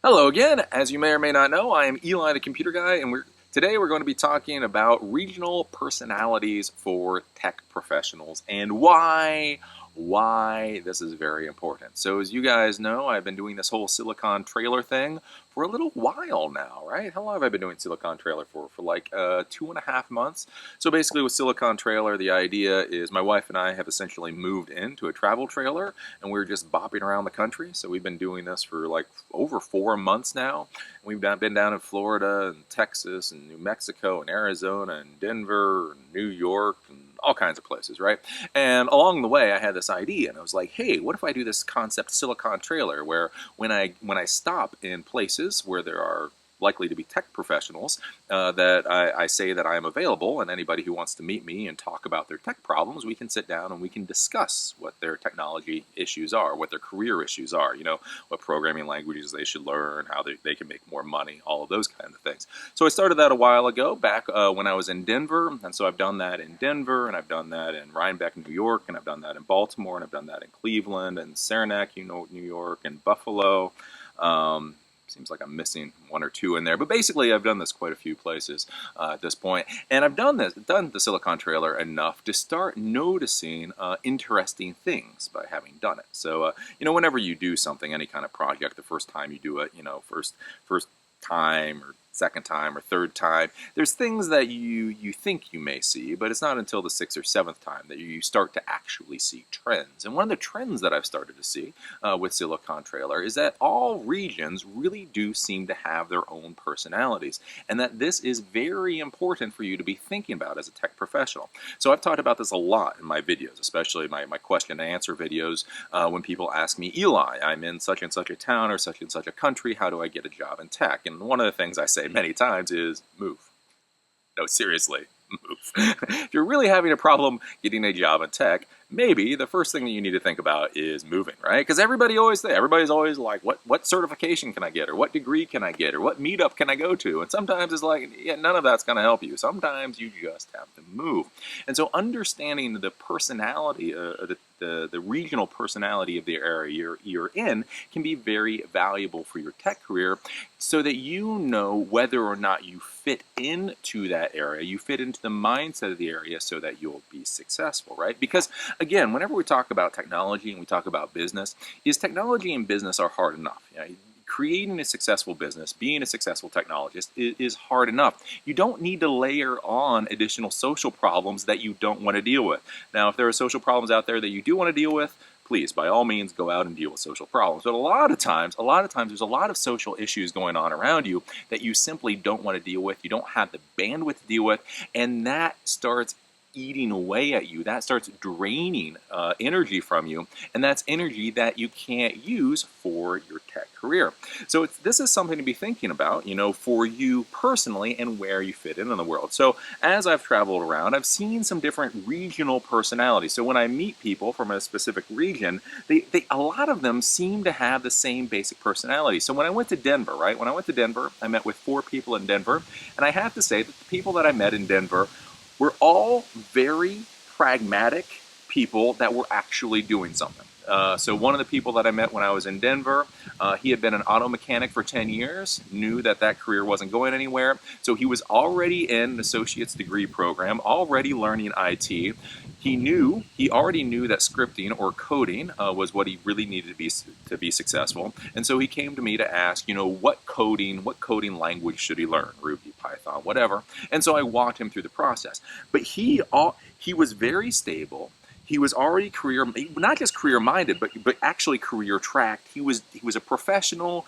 Hello again. As you may or may not know, I am Eli the Computer Guy, and today we're going to be talking about regional personalities for tech professionals and why this is very important. So as you guys know, I've been doing this whole Silicon Trailer thing for a little while now, right? How long have I been doing Silicon Trailer for? For like 2.5 months. So basically with Silicon Trailer, the idea is my wife and I have essentially moved into a travel trailer and we're just bopping around the country. So we've been doing this for like over 4 months now. We've been down in Florida and Texas and New Mexico and Arizona and Denver and New York and all kinds of places, right? And along the way, I had this idea, and I was like, "Hey, what if I do this concept Silicon Trailer, where when I stop in places where there are likely to be tech professionals, that I say that I am available, and anybody who wants to meet me and talk about their tech problems, we can sit down and we can discuss what their technology issues are, what their career issues are, what programming languages they should learn, how they can make more money, all of those kinds of things." So I started that a while ago, back when I was in Denver, and so I've done that in Denver, and I've done that in Rhinebeck, New York, and I've done that in Baltimore, and I've done that in Cleveland, and Saranac, New York, and Buffalo. Seems like I'm missing one or two in there, but basically I've done this quite a few places at this point, and I've done the Silicon Trailer enough to start noticing interesting things by having done it. So whenever you do something, any kind of project, the first time you do it, first time or second time or third time, there's things that you think you may see, but it's not until the sixth or seventh time that you start to actually see trends. And one of the trends that I've started to see with Silicon Trailer is that all regions really do seem to have their own personalities, and that this is very important for you to be thinking about as a tech professional. So I've talked about this a lot in my videos, especially my question and answer videos, when people ask me, "Eli, I'm in such and such a town or such and such a country, how do I get a job in tech?" And one of the things I say many times is move. No, seriously, move. If you're really having a problem getting a job in tech, maybe the first thing that you need to think about is moving, right? Because everybody's always like, what certification can I get, or what degree can I get, or what meetup can I go to? And sometimes it's like, yeah, none of that's going to help you. Sometimes you just have to move. And so understanding the personality, the regional personality of the area you're in can be very valuable for your tech career, so that you know whether or not you fit into that area, you fit into the mindset of the area, so that you'll be successful, right? Because again, whenever we talk about technology and we talk about business, technology and business are hard enough. Creating a successful business, being a successful technologist is hard enough. You don't need to layer on additional social problems that you don't want to deal with. Now, if there are social problems out there that you do want to deal with, please, by all means, go out and deal with social problems. But a lot of times, there's a lot of social issues going on around you that you simply don't want to deal with. You don't have the bandwidth to deal with, and that starts eating away at you. That starts draining energy from you, and that's energy that you can't use for your tech career. So this is something to be thinking about, for you personally and where you fit in the world. So as I've traveled around, I've seen some different regional personalities. So when I meet people from a specific region, a lot of them seem to have the same basic personality. So when I went to Denver, right? When I went to Denver, I met with 4 people in Denver, and I have to say that the people that I met in Denver were all very pragmatic people that were actually doing something. So one of the people that I met when I was in Denver, he had been an auto mechanic for 10 years, knew that career wasn't going anywhere. So he was already in an associate's degree program, already learning IT. He already knew that scripting or coding was what he really needed to be successful. And so he came to me to ask, what coding language should he learn? Ruby, Python, whatever. And so I walked him through the process. But he was very stable. He was already not just career-minded, but actually career-tracked. He was a professional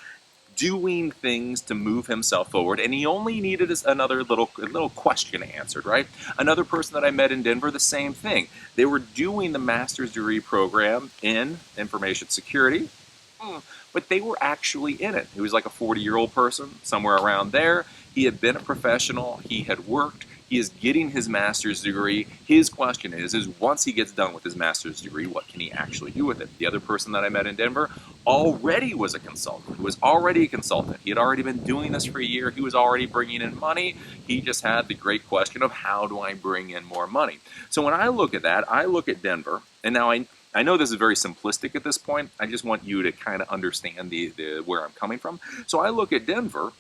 doing things to move himself forward, and he only needed another little question answered, right? Another person that I met in Denver, the same thing. They were doing the master's degree program in information security, but they were actually in it. He was like a 40-year-old person, somewhere around there. He had been a professional. He had worked. He is getting his master's degree. His question is once he gets done with his master's degree, what can he actually do with it? The other person that I met in Denver already was a consultant. He was already a consultant. He had already been doing this for a year. He was already bringing in money. He just had the great question of, how do I bring in more money? So when I look at that, I look at Denver, and now I know this is very simplistic at this point. I just want you to kind of understand where I'm coming from. So I look at Denver,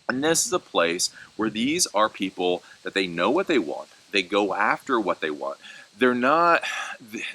and this is a place where these are people that they know what they want. They go after what they want. They're not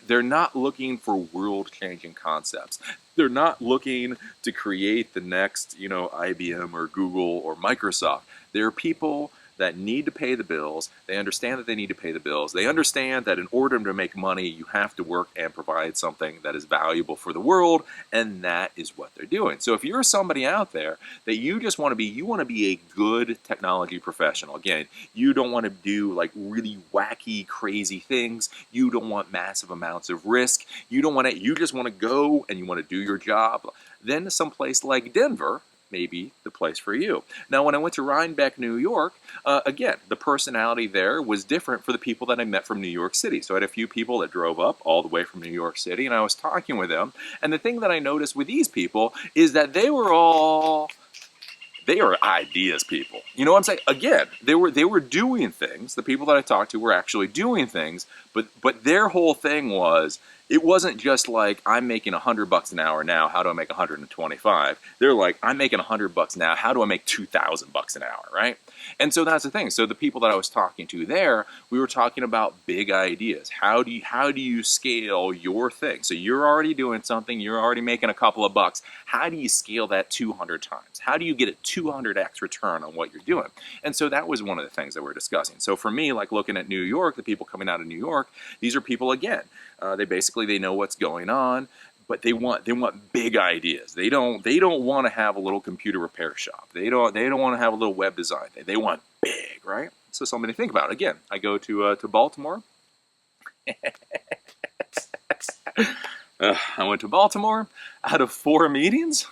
they're not looking for world-changing concepts. They're not looking to create the next, IBM or Google or Microsoft. They're people that need to pay the bills. They understand that they need to pay the bills. They understand that in order to make money, you have to work and provide something that is valuable for the world, and that is what they're doing. So if you're somebody out there that you just want to be, you want to be a good technology professional. Again, you don't want to do like really wacky, crazy things. You don't want massive amounts of risk. You just want to go and you want to do your job. Then someplace like Denver may be the place for you. Now, when I went to Rhinebeck, New York, again, the personality there was different for the people that I met from New York City. So I had a few people that drove up all the way from New York City, and I was talking with them. And the thing that I noticed with these people is that they are ideas people. You know what I'm saying? Again, they were doing things. The people that I talked to were actually doing things, but their whole thing was, it wasn't just like, I'm making $100 an hour now, how do I make 125? They're like, I'm making $100 now, how do I make $2,000 an hour, right? And so that's the thing. So the people that I was talking to there, we were talking about big ideas. How do you scale your thing? So you're already doing something, you're already making a couple of bucks. How do you scale that 200 times? How do you get a 200x return on what you're doing? And so that was one of the things that we're discussing. So for me, like looking at New York, the people coming out of New York, these are people, again, they know what's going on, but they want big ideas. They don't want to have a little computer repair shop. They don't want to have a little web design thing. They want big, right? So something to think about. Again, I go to Baltimore. I went to Baltimore. Out of 4 meetings,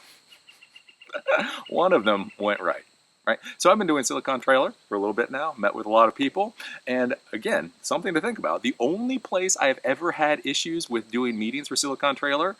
one of them went right. Right? So I've been doing Silicon Trailer for a little bit now, met with a lot of people, and again, something to think about. The only place I have ever had issues with doing meetings for Silicon Trailer,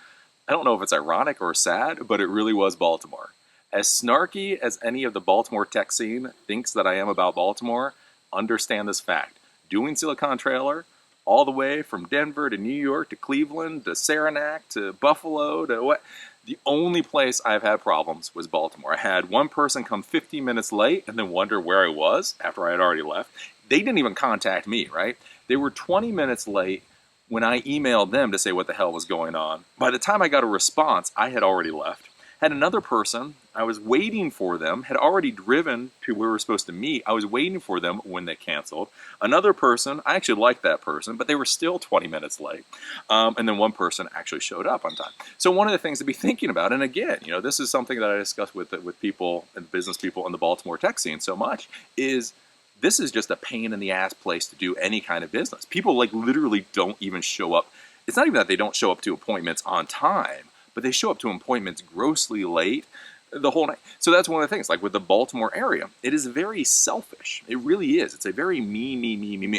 I don't know if it's ironic or sad, but it really was Baltimore. As snarky as any of the Baltimore tech scene thinks that I am about Baltimore, understand this fact. Doing Silicon Trailer, all the way from Denver to New York to Cleveland to Saranac to Buffalo to what... The only place I've had problems was Baltimore. I had one person come 15 minutes late and then wonder where I was after I had already left. They didn't even contact me, right? They were 20 minutes late when I emailed them to say what the hell was going on. By the time I got a response, I had already left. Had another person, I was waiting for them, had already driven to where we were supposed to meet. I was waiting for them when they canceled. Another person, I actually liked that person, but they were still 20 minutes late. And then one person actually showed up on time. So one of the things to be thinking about, and again, this is something that I discuss with people and business people in the Baltimore tech scene so much, is this is just a pain in the ass place to do any kind of business. People like literally don't even show up. It's not even that they don't show up to appointments on time, but they show up to appointments grossly late the whole night. So that's one of the things, like with the Baltimore area, it is very selfish. It really is. It's a very me.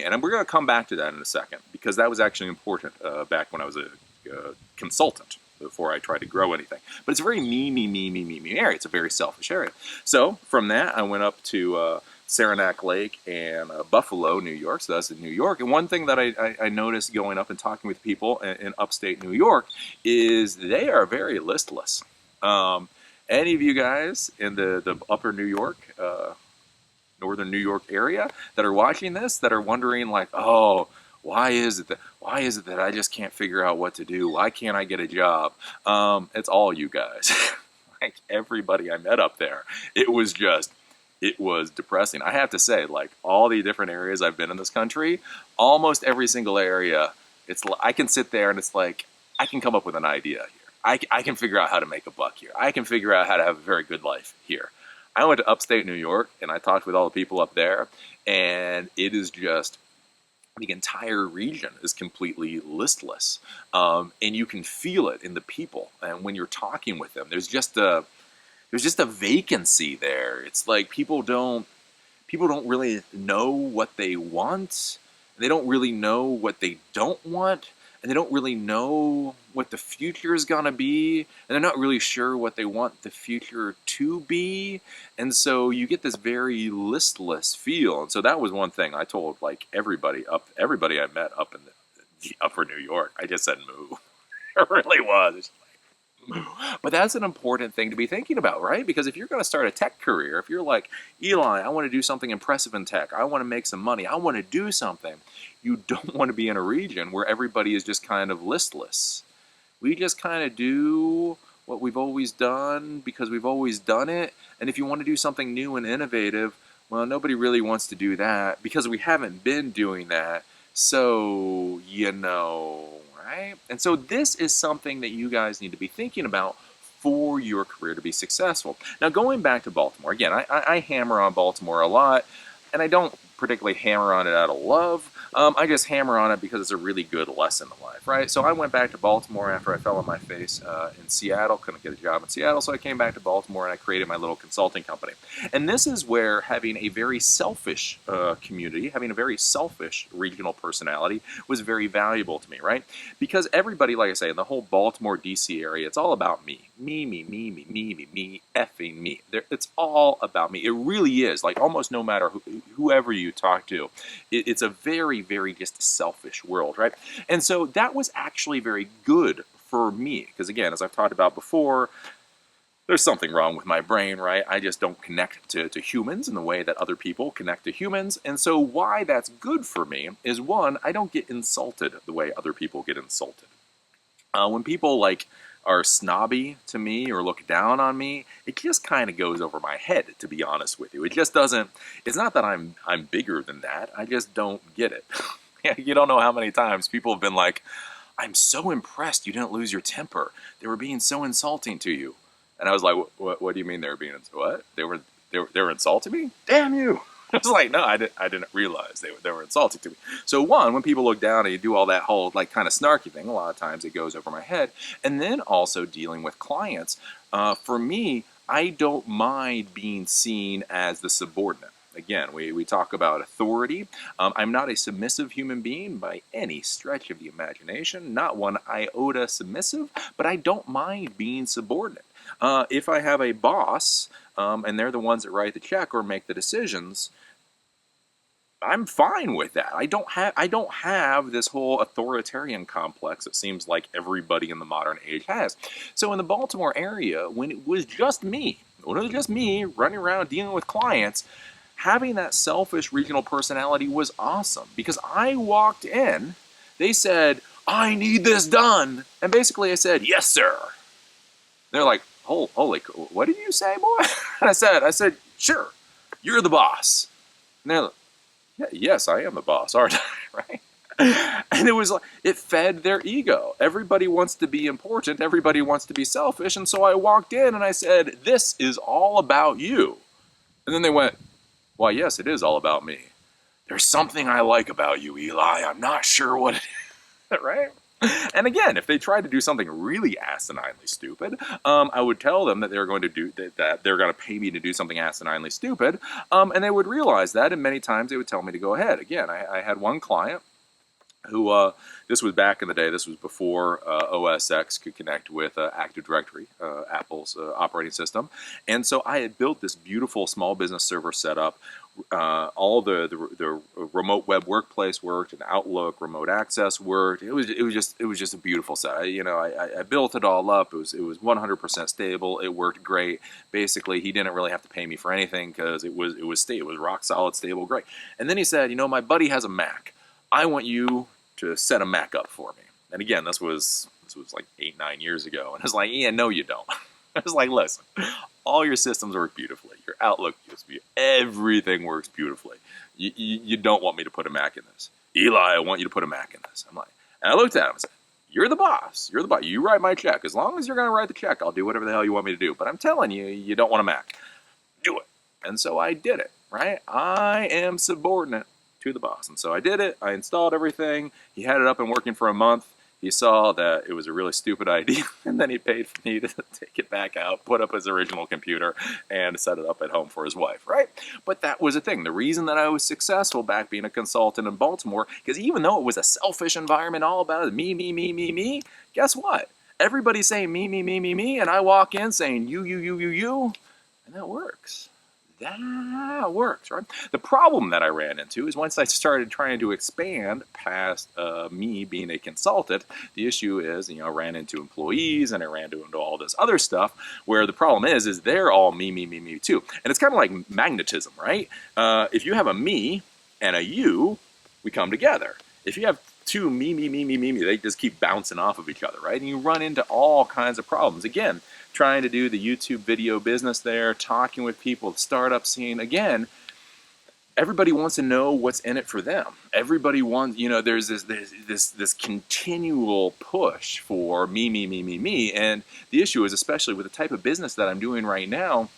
And we're going to come back to that in a second, because that was actually important back when I was a consultant before I tried to grow anything. But it's a very me area. It's a very selfish area. So from that, I went up to Saranac Lake and Buffalo, New York. So that's in New York. And one thing that I noticed going up and talking with people in upstate New York is they are very listless. Any of you guys in the upper New York, northern New York area that are watching this, that are wondering like, oh, why is it that I just can't figure out what to do? Why can't I get a job? It's all you guys. Like everybody I met up there, it was depressing. I have to say, like all the different areas I've been in this country, almost every single area, I can sit there and it's like, I can come up with an idea here. I can figure out how to make a buck here. I can figure out how to have a very good life here. I went to upstate New York and I talked with all the people up there, and it is just, the entire region is completely listless. And you can feel it in the people. And when you're talking with them, there's just a vacancy there. It's like people don't really know what they want. They don't really know what they don't want. And they don't really know what the future is going to be. And they're not really sure what they want the future to be. And so you get this very listless feel. And so that was one thing I told like everybody I met up in the upper New York. I just said move. It really was. But that's an important thing to be thinking about, right? Because if you're going to start a tech career, if you're like, Eli, I want to do something impressive in tech, I want to make some money, I want to do something, you don't want to be in a region where everybody is just kind of listless. We just kind of do what we've always done because we've always done it. And if you want to do something new and innovative, well, nobody really wants to do that because we haven't been doing that. So, right? And so this is something that you guys need to be thinking about for your career to be successful. Now, going back to Baltimore, again, I hammer on Baltimore a lot, and I don't particularly hammer on it out of love. I just hammer on it because it's a really good lesson in life, right? So I went back to Baltimore after I fell on my face in Seattle, couldn't get a job in Seattle, so I came back to Baltimore and I created my little consulting company. And this is where having a very selfish community, having a very selfish regional personality was very valuable to me, right? Because everybody, like I say, in the whole Baltimore, D.C. area, it's all about me. Me, effing me. It's all about me. It really is. Like almost no matter whoever you talk to, it's a very, very just selfish world, right? And so that was actually very good for me because, again, as I've talked about before, there's something wrong with my brain, right? I just don't connect to humans in the way that other people connect to humans. And so why that's good for me is, one, I don't get insulted the way other people get insulted. When people like are snobby to me or look down on me, it just kind of goes over my head, to be honest with you. It just doesn't, it's not that I'm bigger than that, I just don't get it. You don't know how many times people have been like, I'm so impressed you didn't lose your temper. They were being so insulting to you. And I was like, what do you mean they were being, what? They were insulting me? Damn you. I was like, no, I didn't realize they were insulting to me. So one, when people look down and you do all that whole like kind of snarky thing, a lot of times it goes over my head. And then also dealing with clients, for me, I don't mind being seen as the subordinate. Again, we talk about authority. I'm not a submissive human being by any stretch of the imagination, not one iota submissive, but I don't mind being subordinate. If I have a boss, and they're the ones that write the check or make the decisions, I'm fine with that. I don't have this whole authoritarian complex that seems like everybody in the modern age has. So in the Baltimore area, when it was just me running around dealing with clients, having that selfish regional personality was awesome because I walked in, they said, I need this done. And basically I said, yes, sir. They're like, holy, what did you say, boy? And I said, sure, you're the boss. And they're like, yeah, yes, I am the boss, aren't I? Right? And it was like, it fed their ego. Everybody wants to be important. Everybody wants to be selfish. And so I walked in and I said, this is all about you. And then they went, why, yes, it is all about me. There's something I like about you, Eli. I'm not sure what it is. Right? And again, if they tried to do something really asininely stupid, I would tell them that they're going to do that they're going to pay me to do something asininely stupid, and they would realize that, and many times they would tell me to go ahead. Again, I had one client who, this was back in the day, this was before OS X could connect with Active Directory, Apple's operating system, and so I had built this beautiful small business server setup. All the remote web workplace worked, and Outlook remote access worked. It was just a beautiful set. I built it all up. It was 100% stable. It worked great. Basically, he didn't really have to pay me for anything because it was rock solid, stable, great. And then he said, my buddy has a Mac. I want you to set a Mac up for me. And again, this was like 8-9 years ago. And I was like, yeah, no, you don't. I was like, listen, all your systems work beautifully. Your Outlook USB, everything works beautifully. You don't want me to put a Mac in this. Eli, I want you to put a Mac in this. I'm like, and I looked at him and said, you're the boss. You're the boss. You write my check. As long as you're going to write the check, I'll do whatever the hell you want me to do. But I'm telling you, you don't want a Mac. Do it. And so I did it, right? I am subordinate to the boss. And so I did it. I installed everything. He had it up and working for a month. He saw that it was a really stupid idea, and then he paid for me to take it back out, put up his original computer, and set it up at home for his wife, right? But that was the thing. The reason that I was successful back being a consultant in Baltimore, because even though it was a selfish environment, all about it, me, guess what? Everybody's saying me, and I walk in saying you, and that works. That works, right? The problem that I ran into is once I started trying to expand past me being a consultant, the issue is, I ran into employees and I ran into all this other stuff where the problem is they're all me too. And it's kind of like magnetism, right? If you have a me and a you, we come together. If you have two me, they just keep bouncing off of each other, right? And you run into all kinds of problems. Again, trying to do the YouTube video business there, talking with people, the startup scene. Again, everybody wants to know what's in it for them. Everybody wants, there's this continual push for me. And the issue is, especially with the type of business that I'm doing right now,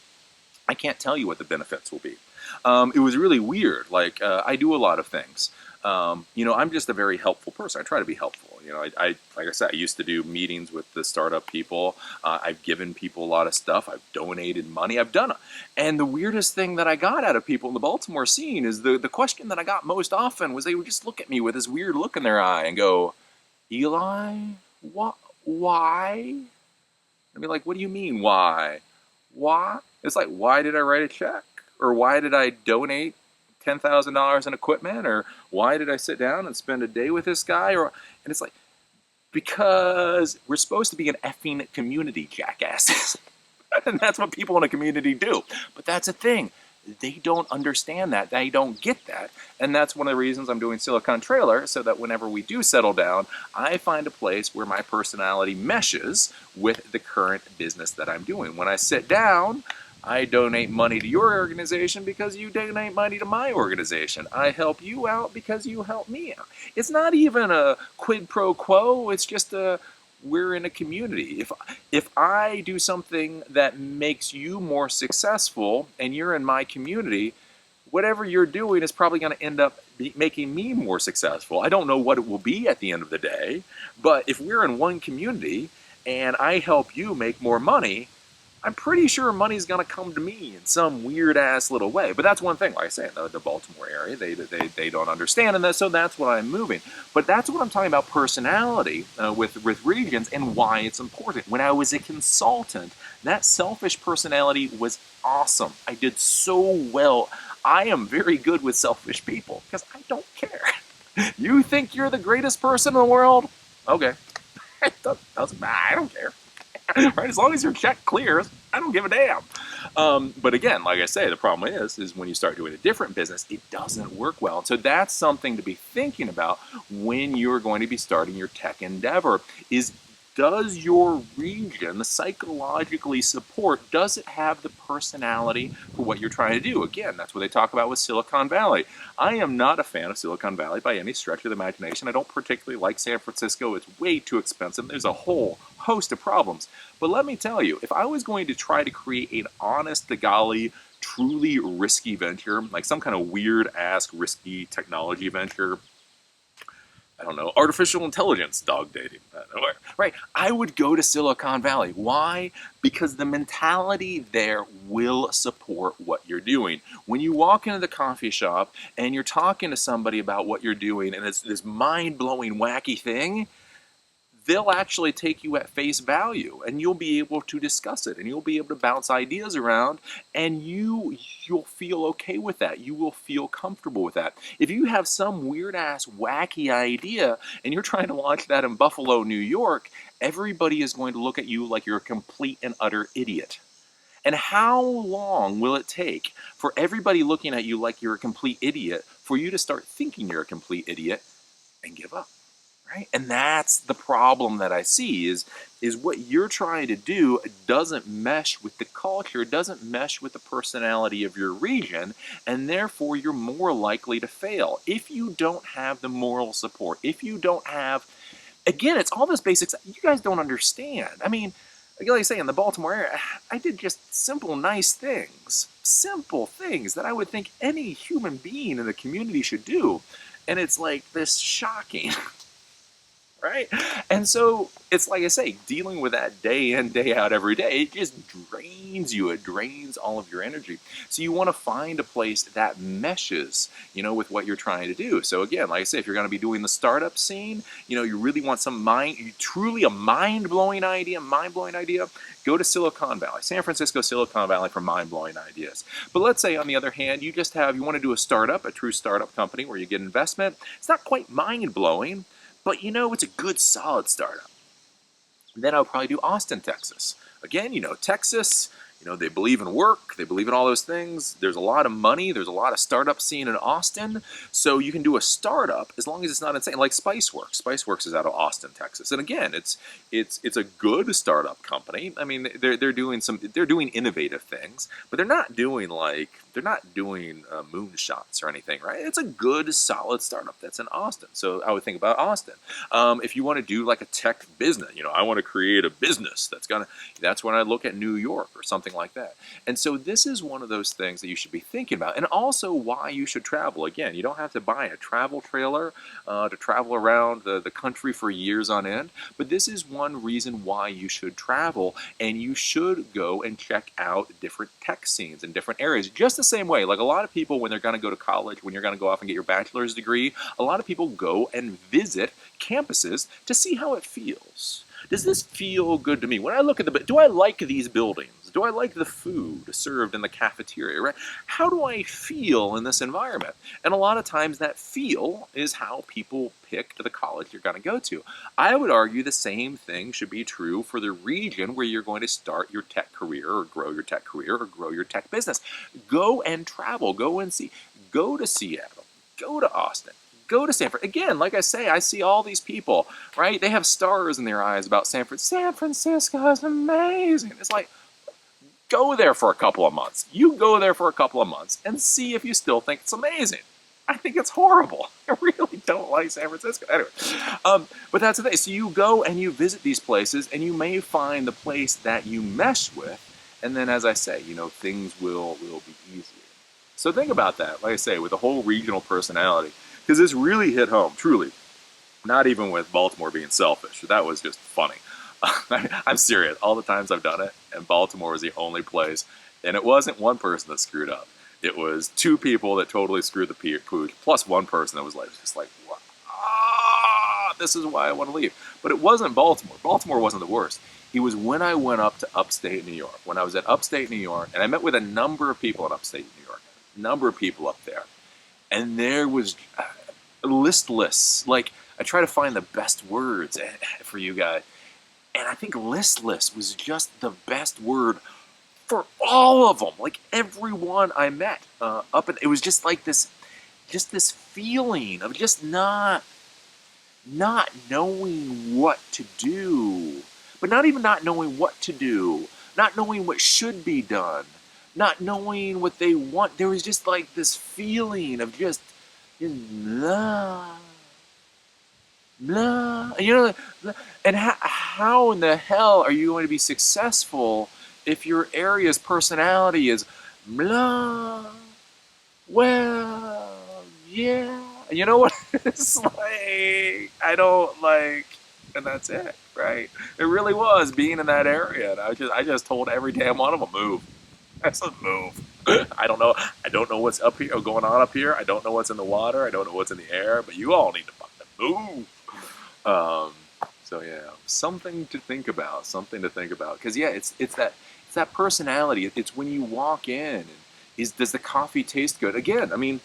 I can't tell you what the benefits will be. It was really weird. Like, I do a lot of things. I'm just a very helpful person. I try to be helpful. Like I said, I used to do meetings with the startup people. I've given people a lot of stuff. I've donated money. I've done it. And the weirdest thing that I got out of people in the Baltimore scene is the question that I got most often was they would just look at me with this weird look in their eye and go, Eli, why? I'd be like, what do you mean, why? Why? It's like, why did I write a check? Or why did I donate $10,000 in equipment? Or why did I sit down and spend a day with this guy? And it's like, because we're supposed to be an effing community, jackasses. And that's what people in a community do. But that's a thing. They don't understand that. They don't get that. And that's one of the reasons I'm doing Silicon Trailer, so that whenever we do settle down, I find a place where my personality meshes with the current business that I'm doing. When I sit down, I donate money to your organization because you donate money to my organization. I help you out because you help me out. It's not even a quid pro quo. It's just we're in a community. If I do something that makes you more successful and you're in my community, whatever you're doing is probably going to end up making me more successful. I don't know what it will be at the end of the day, but if we're in one community and I help you make more money, I'm pretty sure money's going to come to me in some weird-ass little way. But that's one thing, like I say, the Baltimore area, they don't understand, and so that's what I'm moving. But that's what I'm talking about, personality with regions and why it's important. When I was a consultant, that selfish personality was awesome. I did so well. I am very good with selfish people because I don't care. You think you're the greatest person in the world? Okay. Doesn't matter. I don't care. Right? As long as your check clears, I don't give a damn. But again, like I say, the problem is when you start doing a different business, it doesn't work well. So that's something to be thinking about when you're going to be starting your tech endeavor is, does your region psychologically support, does it have the personality for what you're trying to do? Again, that's what they talk about with Silicon Valley. I am not a fan of Silicon Valley by any stretch of the imagination. I don't particularly like San Francisco. It's way too expensive. There's a whole host of problems. But let me tell you, if I was going to try to create an honest to golly, truly risky venture, like some kind of weird-ass risky technology venture, I don't know, artificial intelligence dog dating, right? I would go to Silicon Valley. Why? Because the mentality there will support what you're doing. When you walk into the coffee shop and you're talking to somebody about what you're doing and it's this mind-blowing, wacky thing, they'll actually take you at face value and you'll be able to discuss it and you'll be able to bounce ideas around and you'll feel okay with that. You will feel comfortable with that. If you have some weird ass wacky idea and you're trying to launch that in Buffalo, New York, everybody is going to look at you like you're a complete and utter idiot. And how long will it take for everybody looking at you like you're a complete idiot for you to start thinking you're a complete idiot and give up? Right? And that's the problem that I see is what you're trying to do doesn't mesh with the culture, doesn't mesh with the personality of your region, and therefore you're more likely to fail. If you don't have the moral support, if you don't have, again, it's all those basics you guys don't understand. I mean, like I say, in the Baltimore area, I did just simple, nice things, simple things that I would think any human being in the community should do. And it's like this shocking. right? And so it's like I say, dealing with that day in, day out, every day, it just drains you. It drains all of your energy. So you want to find a place that meshes, with what you're trying to do. So again, like I say, if you're going to be doing the startup scene, you really want truly a mind-blowing idea, go to Silicon Valley, San Francisco, Silicon Valley for mind-blowing ideas. But let's say, on the other hand, you want to do a startup, a true startup company where you get investment. It's not quite mind-blowing, but it's a good, solid startup. Then I'll probably do Austin, Texas. Again, Texas, they believe in work, they believe in all those things. There's a lot of money, there's a lot of startup scene in Austin. So you can do a startup as long as it's not insane, like Spiceworks. Spiceworks is out of Austin, Texas. And again, it's a good startup company. I mean, they're doing innovative things, but they're not doing moonshots or anything, right? It's a good, solid startup that's in Austin. So I would think about Austin. If you want to do like a tech business, I want to create a business that's when I look at New York or something like that. And so this is one of those things that you should be thinking about, and also why you should travel. Again, you don't have to buy a travel trailer to travel around the country for years on end, but this is one reason why you should travel, and you should go and check out different tech scenes in different areas. Just the same way, like a lot of people when they're going to go to college, when you're going to go off and get your bachelor's degree, a lot of people go and visit campuses to see how it feels. Does this feel good to me? When I look at do I like these buildings? Do I like the food served in the cafeteria, right? How do I feel in this environment? And a lot of times that feel is how people pick the college you're going to go to. I would argue the same thing should be true for the region where you're going to start your tech career or grow your tech career or grow your tech business. Go and travel. Go and see. Go to Seattle. Go to Austin. Go to San Francisco. Again, like I say, I see all these people, right? They have stars in their eyes about San Francisco. San Francisco is amazing. It's like, go there for a couple of months. You go there for a couple of months and see if you still think it's amazing. I think it's horrible. I really don't like San Francisco. Anyway, but that's the thing. So you go and you visit these places, and you may find the place that you mesh with, and then, as I say, things will be easier. So think about that, like I say, with the whole regional personality, because this really hit home, truly. Not even with Baltimore being selfish. That was just funny. I'm serious. All the times I've done it, and Baltimore was the only place, and it wasn't one person that screwed up. It was two people that totally screwed the pooch, plus one person that was just like, this is why I want to leave. But it wasn't Baltimore. Baltimore wasn't the worst. It was when I went up to upstate New York. When I was at upstate New York, and I met with a number of people in upstate New York, a number of people up there, and there was listless. Like, I try to find the best words for you guys, and I think listless was just the best word for all of them. Like, everyone I met it was just like this feeling of just not knowing what to do, but not even not knowing what to do, not knowing what should be done, not knowing what they want. There was just like this feeling of just blah, blah. And how in the hell are you going to be successful if your area's personality is blah, well, yeah. You know what? It's like, I don't like, and that's it, right? It really was being in that area, and I just told every damn one of them, move. I said, move. I don't know what's up here, going on up here. I don't know what's in the water. I don't know what's in the air, but you all need to fucking move. So yeah, something to think about. Because yeah, it's that personality. It's when you walk in, and does the coffee taste good? Again, I mean,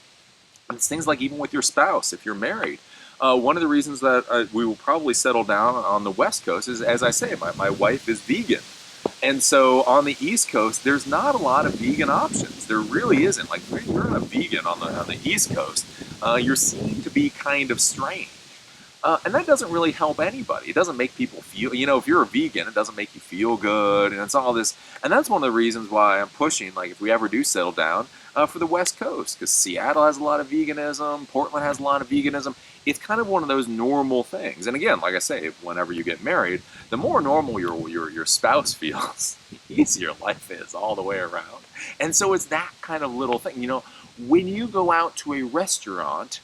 it's things like even with your spouse, if you're married. One of the reasons that we will probably settle down on the West Coast is, as I say, my wife is vegan. And so on the East Coast, there's not a lot of vegan options. There really isn't. Like, when you're a vegan on the East Coast, you're seen to be kind of strange. And that doesn't really help anybody. It doesn't make people feel, if you're a vegan, it doesn't make you feel good. And it's all this. And that's one of the reasons why I'm pushing, like, if we ever do settle down, for the West Coast. Because Seattle has a lot of veganism. Portland has a lot of veganism. It's kind of one of those normal things. And again, like I say, whenever you get married, the more normal your spouse feels, the easier life is all the way around. And so it's that kind of little thing. When you go out to a restaurant,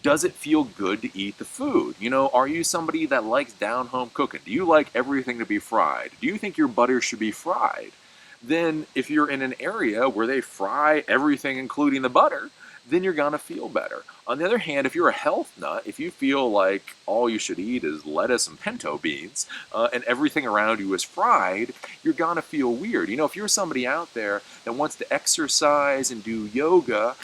Does it feel good to eat the food? You know, are you somebody that likes down-home cooking? Do you like everything to be fried? Do you think your butter should be fried? Then if you're in an area where they fry everything, including the butter, then you're gonna feel better. On the other hand, if you're a health nut, if you feel like all you should eat is lettuce and pinto beans, and everything around you is fried, you're gonna feel weird. You know, if you're somebody out there that wants to exercise and do yoga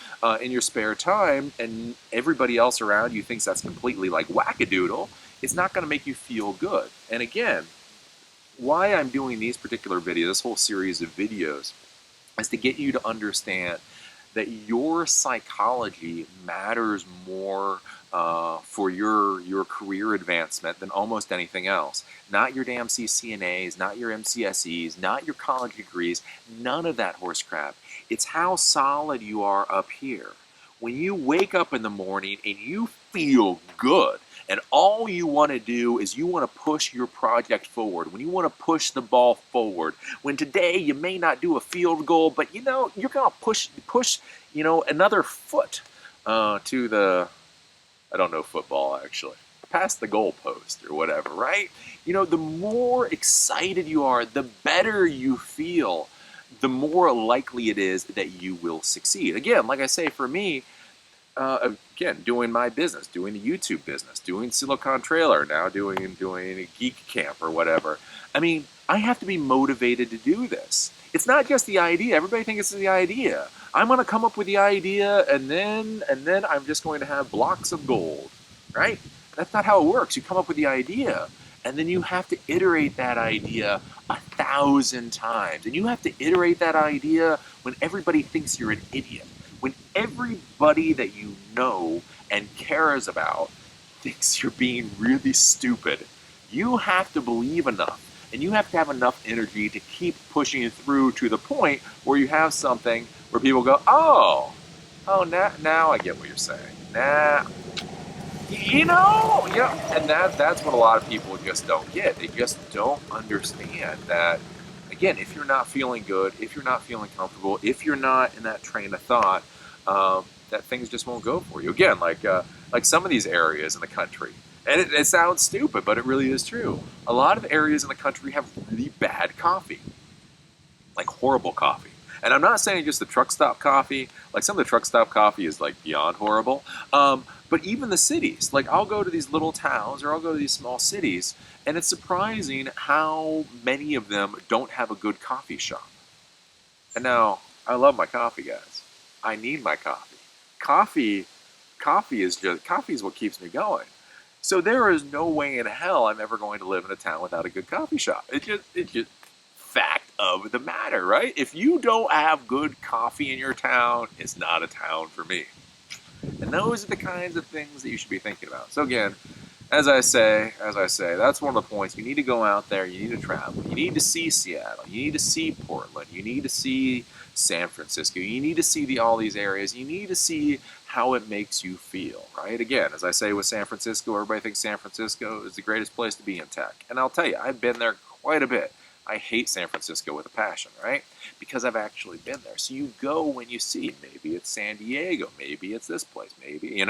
in your spare time, and everybody else around you thinks that's completely like wackadoodle, it's not gonna make you feel good. And again, why I'm doing these particular videos, this whole series of videos, is to get you to understand that your psychology matters more for your career advancement than almost anything else. Not your damn CCNAs, not your MCSEs, not your college degrees, none of that horse crap. It's how solid you are up here. When you wake up in the morning and you feel good, and all you want to do is you want to push your project forward, when you want to push the ball forward, when today you may not do a field goal, but you know, you're going to push, you know, another foot to the, I don't know football actually, past the goalpost or whatever, right? You know, the more excited you are, the better you feel, the more likely it is that you will succeed. Again, like I say, for me, again, doing my business, doing the YouTube business, doing Silicon Trailer, now doing a Geek Camp or whatever. I mean, I have to be motivated to do this. It's not just the idea. Everybody thinks it's the idea. I'm going to come up with the idea, and then I'm just going to have blocks of gold, right? That's not how it works. You come up with the idea, and then you have to iterate that idea 1,000 times. And you have to iterate that idea when everybody thinks you're an idiot. When everybody that you know and cares about thinks you're being really stupid, you have to believe enough, and you have to have enough energy to keep pushing it through to the point where you have something where people go, oh, now I get what you're saying. And that's what a lot of people just don't get. They just don't understand that. Again, if you're not feeling good, if you're not feeling comfortable, if you're not in that train of thought, that things just won't go for you. Again, like some of these areas in the country, and it sounds stupid, but it really is true. A lot of areas in the country have really bad coffee, like horrible coffee. And I'm not saying just the truck stop coffee. Like some of the truck stop coffee is like beyond horrible. But even the cities, like I'll go to these little towns or I'll go to these small cities, and it's surprising how many of them don't have a good coffee shop. And now, I love my coffee, guys. I need my coffee. Coffee is what keeps me going. So there is no way in hell I'm ever going to live in a town without a good coffee shop. It's just fact of the matter, right? If you don't have good coffee in your town, it's not a town for me. And those are the kinds of things that you should be thinking about. So again, as I say, that's one of the points. You need to go out there, you need to travel, you need to see Seattle, you need to see Portland, you need to see San Francisco, you need to see all these areas, you need to see how it makes you feel, right? Again, as I say with San Francisco, everybody thinks San Francisco is the greatest place to be in tech. And I'll tell you, I've been there quite a bit. I hate San Francisco with a passion, right? Because I've actually been there. So you go when you see, maybe it's San Diego, maybe it's this place, maybe,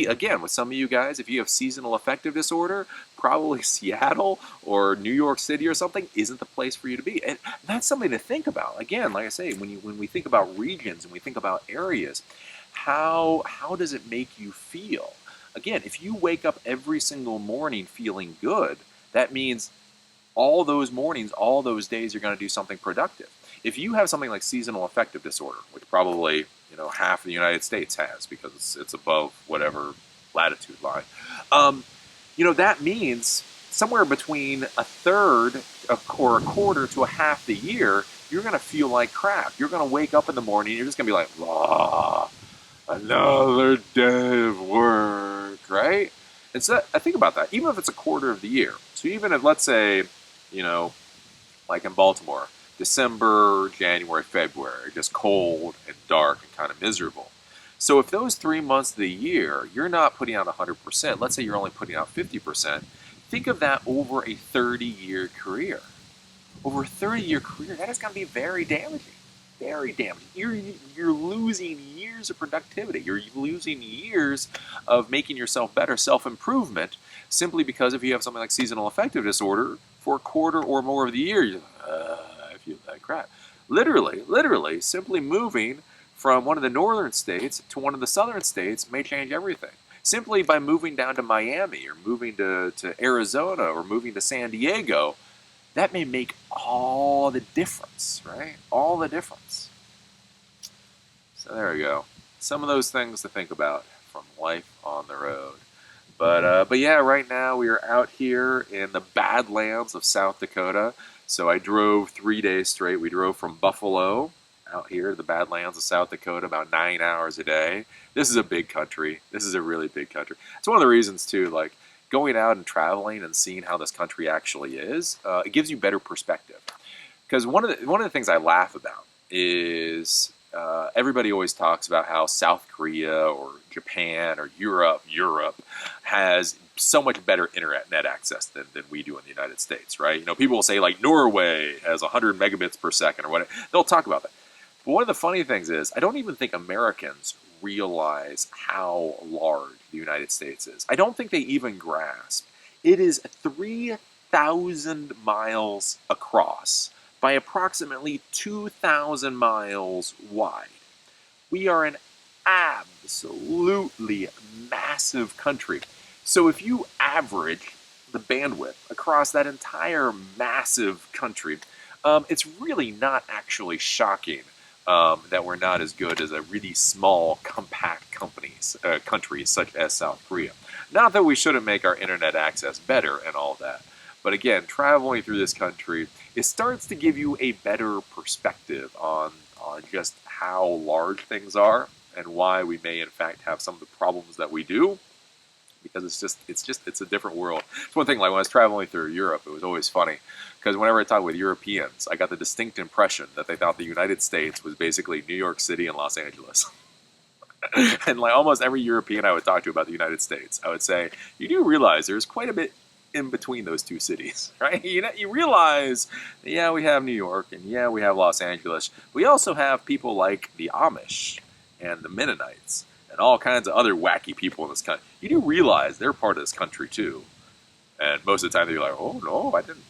again, with some of you guys, if you have seasonal affective disorder, probably Seattle or New York City or something isn't the place for you to be. And that's something to think about. Again, like I say, when we think about regions and we think about areas, how does it make you feel? Again, if you wake up every single morning feeling good, that means all those mornings, all those days, you're going to do something productive. If you have something like seasonal affective disorder, which probably half of the United States has because it's above whatever latitude line, that means somewhere between a third or a quarter to a half the year, you're going to feel like crap. You're going to wake up in the morning, you're just going to be like, another day of work, right? And so I think about that, even if it's a quarter of the year. So even if, let's say, like in Baltimore, December, January, February, just cold and dark and kind of miserable. So if those 3 months of the year, you're not putting out 100%, let's say you're only putting out 50%, think of that over a 30-year career. Over a 30-year career, that is going to be very damaging. very damaging. You're losing years of productivity. You're losing years of making yourself better, self-improvement, simply because if you have something like seasonal affective disorder, for a quarter or more of the year, you're like, I feel that crap. Literally, simply moving from one of the northern states to one of the southern states may change everything. Simply by moving down to Miami or moving to Arizona or moving to San Diego, that may make all the difference, right? All the difference. So there we go. Some of those things to think about from life on the road. But yeah, right now we are out here in the Badlands of South Dakota. So I drove 3 days straight. We drove from Buffalo out here to the Badlands of South Dakota about 9 hours a day. This is a big country. This is a really big country. It's one of the reasons too, like going out and traveling and seeing how this country actually is. It gives you better perspective. Because one of the things I laugh about is everybody always talks about how South Korea or Japan or Europe has so much better internet access than we do in the United States, right? You know, people will say like Norway has 100 megabits per second or whatever. They'll talk about that. But one of the funny things is I don't even think Americans realize how large the United States is. I don't think they even grasp. It is 3,000 miles across by approximately 2,000 miles wide. We are an absolutely massive country. So if you average the bandwidth across that entire massive country, it's really not actually shocking that we're not as good as a really small, compact country such as South Korea. Not that we shouldn't make our internet access better and all that, but again, traveling through this country, it starts to give you a better perspective on just how large things are and why we may in fact have some of the problems that we do, because it's a different world. It's one thing, like when I was traveling through Europe, it was always funny because whenever I talk with Europeans, I got the distinct impression that they thought the United States was basically New York City and Los Angeles. And like almost every European I would talk to about the United States, I would say, you do realize there's quite a bit in between those two cities, right? You realize, yeah, we have New York and yeah, we have Los Angeles. We also have people like the Amish and the Mennonites and all kinds of other wacky people in this country. You do realize they're part of this country too. And most of the time they're like, oh no, I didn't.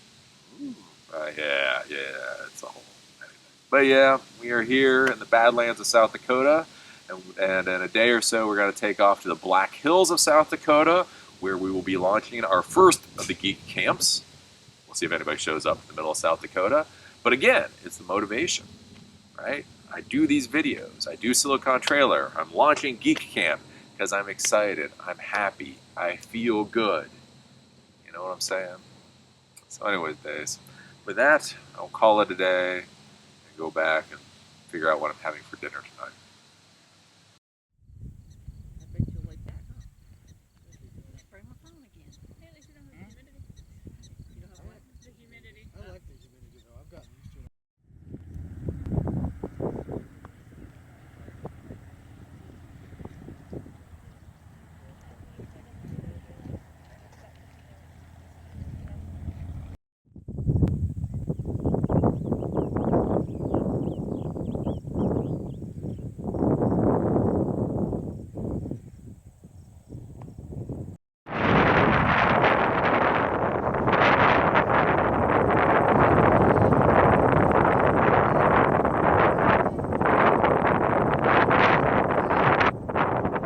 Yeah, it's a whole thing. But yeah, we are here in the Badlands of South Dakota. And in a day or so, we're going to take off to the Black Hills of South Dakota, where we will be launching our first of the geek camps. We'll see if anybody shows up in the middle of South Dakota. But again, it's the motivation, right? I do these videos. I do Silicon Trailer. I'm launching Geek Camp because I'm excited. I'm happy. I feel good. You know what I'm saying? So anyways, guys, with that, I'll call it a day and go back and figure out what I'm having for dinner tonight.